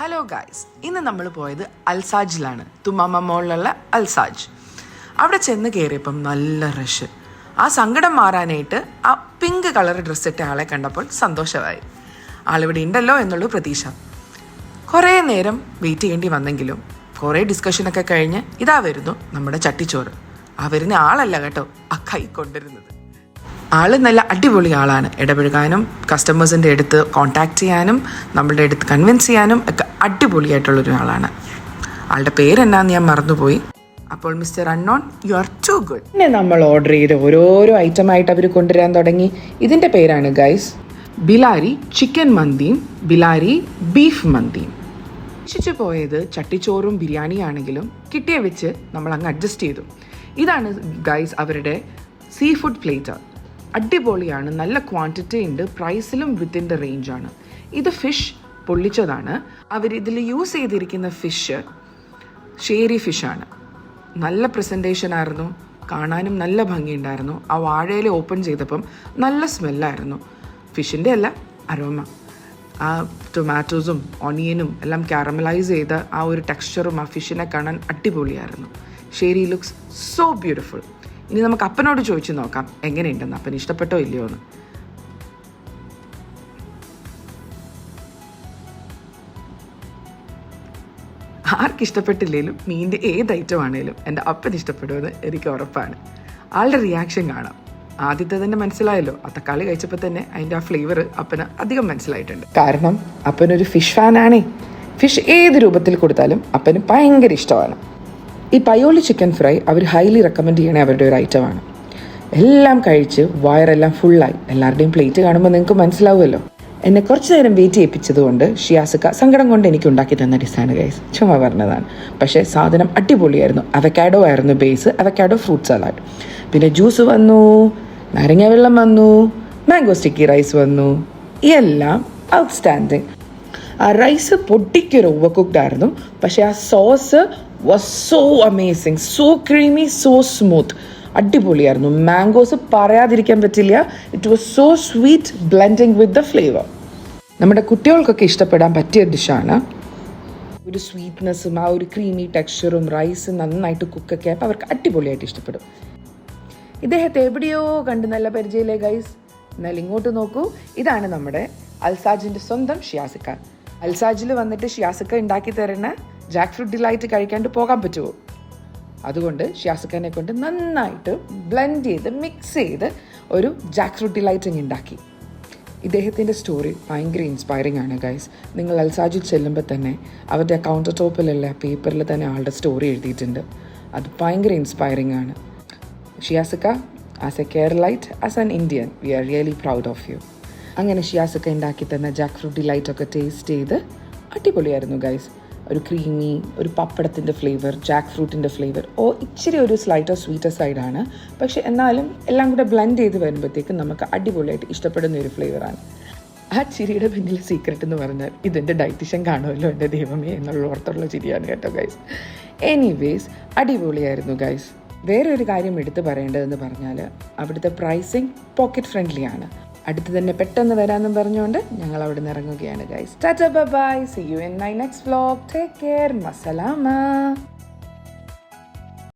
Hello guys, ഇന്ന് നമ്മൾ പോയത് അൽസാജിലാണ്, തുമ്മാമ മോളിലുള്ള അൽസാജ്. അവിടെ ചെന്ന് കയറിയപ്പം നല്ല റഷ്. ആ സങ്കടം മാറാനായിട്ട് ആ പിങ്ക് കളർ ഡ്രസ്സ് ഇട്ട ആളെ കണ്ടപ്പോൾ സന്തോഷമായി. ആളിവിടെ ഉണ്ടല്ലോ എന്നുള്ള പ്രതീക്ഷ. കുറേ നേരം വെയിറ്റ് ചെയ്യേണ്ടി വന്നെങ്കിലും കുറേ ഡിസ്കഷനൊക്കെ കഴിഞ്ഞ് ഇതാ വരുന്നു നമ്മുടെ ചട്ടിച്ചോറ്. ആ വരുന്ന ആളല്ല കേട്ടോ, ആ കൈ കൊണ്ടുവരുന്നത്. ആൾ നല്ല അടിപൊളി ആളാണ്. ഇടപഴകാനും കസ്റ്റമേഴ്സിൻ്റെ അടുത്ത് കോൺടാക്ട് ചെയ്യാനും നമ്മളുടെ അടുത്ത് കൺവിൻസ് ചെയ്യാനും ഒക്കെ അടിപൊളിയായിട്ടുള്ളൊരു ആളാണ്. ആളുടെ പേരെന്നാന്ന് ഞാൻ മറന്നുപോയി. അപ്പോൾ mister unknown, you are too good. പിന്നെ നമ്മൾ ഓർഡർ ചെയ്ത് ഓരോരോ ഐറ്റമായിട്ട് അവർ കൊണ്ടുവരാൻ തുടങ്ങി. ഇതിൻ്റെ പേരാണ് ഗൈസ് ബിലാരി ചിക്കൻ മന്തിയും ബിലാരി ബീഫ് മന്തിയും. ശിച്ചു പോയത് ചട്ടിച്ചോറും ബിരിയാണിയാണെങ്കിലും കിട്ടിയ വെച്ച് നമ്മൾ അങ്ങ് അഡ്ജസ്റ്റ് ചെയ്തു. ഇതാണ് ഗൈസ് അവരുടെ സീ ഫുഡ് പ്ലേറ്റർ. അടിപൊളിയാണ്, നല്ല ക്വാണ്ടിറ്റി ഉണ്ട്, പ്രൈസിലും വിത്തിൻ ദ റേഞ്ചാണ്. ഇത് ഫിഷ് പൊള്ളിച്ചതാണ്. അവരിതിൽ യൂസ് ചെയ്തിരിക്കുന്ന ഫിഷ് ഷേരി ഫിഷാണ്. നല്ല പ്രസൻറ്റേഷൻ ആയിരുന്നു, കാണാനും നല്ല ഭംഗിയുണ്ടായിരുന്നു. ആ വാഴയിൽ ഓപ്പൺ ചെയ്തപ്പം നല്ല സ്മെല്ലായിരുന്നു. ഫിഷിൻ്റെ അല്ല, അരോമ. ആ ടൊമാറ്റോസും ഓണിയനും എല്ലാം കാരമലൈസ് ചെയ്ത ആ ഒരു ടെക്സ്ചറും ആ ഫിഷിനെ കാണാൻ അടിപൊളിയായിരുന്നു. ഷേരി ലുക്സ് സോ ബ്യൂട്ടിഫുൾ. ഇനി നമുക്ക് അപ്പനോട് ചോദിച്ചു നോക്കാം എങ്ങനെയുണ്ടെന്ന്, അപ്പന് ഇഷ്ടപ്പെട്ടോ ഇല്ലയോ എന്ന്. ആർക്കിഷ്ടപ്പെട്ടില്ലെങ്കിലും മീനിൻ്റെ ഏത് ഐറ്റം ആണെങ്കിലും എൻ്റെ അപ്പന് ഇഷ്ടപ്പെടുമെന്ന് എനിക്ക് ഉറപ്പാണ്. ആളുടെ റിയാക്ഷൻ കാണാം. ആദ്യത്തെ തന്നെ മനസ്സിലായല്ലോ, ആ തക്കാളി കഴിച്ചപ്പോൾ തന്നെ അതിൻ്റെ ആ ഫ്ലേവർ അപ്പന് അധികം മനസ്സിലായിട്ടുണ്ട്. കാരണം അപ്പനൊരു ഫിഷ് ഫാനാണേ. ഫിഷ് ഏത് രൂപത്തിൽ കൊടുത്താലും അപ്പന് ഭയങ്കര ഇഷ്ടമാണ്. ഈ പയോളി ചിക്കൻ ഫ്രൈ അവർ ഹൈലി റെക്കമെൻഡ് ചെയ്യണേ അവരുടെ ഒരു ഐറ്റമാണ്. എല്ലാം കഴിച്ച് വയറെല്ലാം ഫുള്ളായി. എല്ലാവരുടെയും പ്ലേറ്റ് കാണുമ്പോൾ നിങ്ങൾക്ക് മനസ്സിലാവുമല്ലോ. എന്നെ കുറച്ച് നേരം വെയിറ്റ് ചെയ്യിപ്പിച്ചതുകൊണ്ട് ഷിയാസുക്ക സങ്കടം കൊണ്ട് എനിക്ക് ഉണ്ടാക്കി തന്ന ഡിസാണ് ഗൈസ്, ചുമ്മാ പറഞ്ഞതാണ്. പക്ഷേ സാധനം അടിപൊളിയായിരുന്നു. അവക്കാഡോ ആയിരുന്നു ബേസ്, അവക്കാഡോ ഫ്രൂട്ട് സലാഡ്. പിന്നെ ജ്യൂസ് വന്നു, നാരങ്ങ വെള്ളം വന്നു, മാംഗോ സ്റ്റിക്കി റൈസ് വന്നു. എല്ലാം ഔട്ട്സ്റ്റാൻഡിങ്. ആ റൈസ് പൊട്ടിക്കൊരു ഓവർ കുക്ക്ഡ് ആയിരുന്നു, പക്ഷേ ആ sauce was so amazing, so creamy, so smooth. അടിപൊളിയായിരുന്നു. മാംഗോസ് പറയാതിരിക്കാൻ പറ്റില്ല. It was so sweet, blending with the flavour. നമ്മുടെ കുട്ടികൾക്കൊക്കെ ഇഷ്ടപ്പെടാൻ പറ്റിയ ഡിഷാണ്. ഒരു സ്വീറ്റ്നെസ്സും ആ ഒരു ക്രീമി ടെക്സ്ചറും റൈസ് നന്നായിട്ട് കുക്കൊക്കെ ആയപ്പോൾ അവർക്ക് അടിപൊളിയായിട്ട് ഇഷ്ടപ്പെടും. ഇദ്ദേഹത്തെ എവിടെയോ കണ്ട് നല്ല പരിചയമില്ലേ ഗൈസ്? എന്നാൽ ഇങ്ങോട്ട് നോക്കൂ, ഇതാണ് നമ്മുടെ അൽസാജിൻ്റെ സ്വന്തം ഷിയാസിക്ക. അൽസാജിൽ വന്നിട്ട് ഷിയാസിക്ക ഉണ്ടാക്കി തരുന്ന ജാക്ക് ഫ്രൂട്ട് ഡിലൈറ്റ് കഴിക്കാണ്ട് പോകാൻ പറ്റുമോ? അതുകൊണ്ട് ഷിയാസിക്കനെ കൊണ്ട് നന്നായിട്ട് ബ്ലെൻഡ് ചെയ്ത് മിക്സ് ചെയ്ത് ഒരു ജാക്ക് ഫ്രൂട്ട് ഡിലൈറ്റ് ഉണ്ടാക്കി. ഇദ്ദേഹത്തിൻ്റെ സ്റ്റോറി ഭയങ്കര ഇൻസ്പയറിംഗ് ആണ് ഗൈസ്. നിങ്ങൾ അൽസാജിൽ ചെല്ലുമ്പോൾ തന്നെ അവരുടെ കൗണ്ടർ ടോപ്പിലുള്ള പേപ്പറിൽ തന്നെ ആളുടെ സ്റ്റോറി എഴുതിയിട്ടുണ്ട്. അത് ഭയങ്കര ഇൻസ്പയറിംഗ് ആണ്. ഷിയാസിക്ക, as a Keralite, as an Indian, we are really proud of you. അങ്ങനെ ഷിയാസിക്ക ഉണ്ടാക്കി തന്ന ജാക്ക് ഫ്രൂട്ട് ഡിലൈറ്റൊക്കെ ടേസ്റ്റ് ചെയ്ത് അടിപൊളിയായിരുന്നു ഗൈസ്. ഒരു ക്രീമി, ഒരു പപ്പടത്തിൻ്റെ ഫ്ലേവർ, ജാക്ക് ഫ്രൂട്ടിൻ്റെ ഫ്ലേവർ, ഇച്ചിരി ഒരു സ്ലൈറ്റർ സ്വീറ്റർ സൈഡാണ്. പക്ഷേ എന്നാലും എല്ലാം കൂടെ ബ്ലെൻഡ് ചെയ്ത് വരുമ്പോഴത്തേക്കും നമുക്ക് അടിപൊളിയായിട്ട് ഇഷ്ടപ്പെടുന്ന ഒരു ഫ്ലേവറാണ്. ആ ചിരിയുടെ പിന്നിലെ സീക്രട്ട് എന്ന് പറഞ്ഞാൽ ഇതെൻ്റെ ഡയറ്റീഷ്യൻ കാണുമല്ലോ എൻ്റെ ദൈവമേ എന്നുള്ള ഓർത്തുള്ള ചിരിയാണ് കേട്ടോ ഗൈസ്. എനിവേസ് അടിപൊളിയായിരുന്നു ഗൈസ്. വേറെ ഒരു കാര്യം എടുത്തു പറയേണ്ടതെന്ന് പറഞ്ഞാൽ അവിടുത്തെ പ്രൈസിങ് പോക്കറ്റ് ഫ്രണ്ട്ലി ആണ്. അടുത്ത് തന്നെ പെട്ടെന്ന് വരാമെന്നും പറഞ്ഞുകൊണ്ട് ഞങ്ങൾ അവിടെ നിന്ന് ഇറങ്ങുകയാണ് guys. Tata bye bye, see you in my next vlog. Take care, മസലാമ.